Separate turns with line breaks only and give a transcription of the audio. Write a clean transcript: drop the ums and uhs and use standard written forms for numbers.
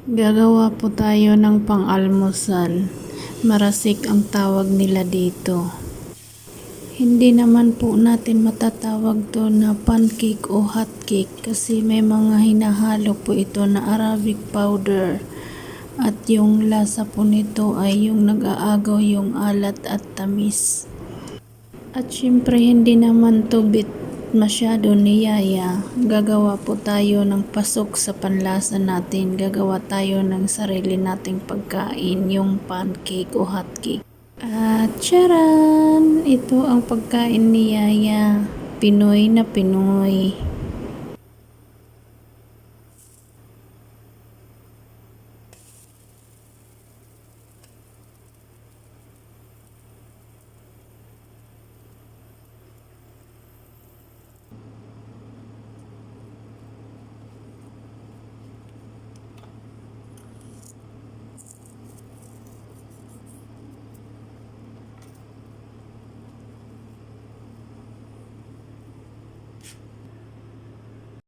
Gagawa po tayo ng pang-almusal. Marasik ang tawag nila dito. Hindi naman po natin matatawag to na pancake o hotcake kasi may mga hinahalo po ito na Arabic powder. At yung lasa po nito ay yung nag-aagaw yung alat at tamis. At syempre hindi naman to masyado niyaya. Gagawa po tayo ng pasok sa panlasa natin. Gagawa tayo ng sarili nating pagkain, yung pancake o hotcake. At charan! Ito ang pagkain ni Yaya. Pinoy na Pinoy.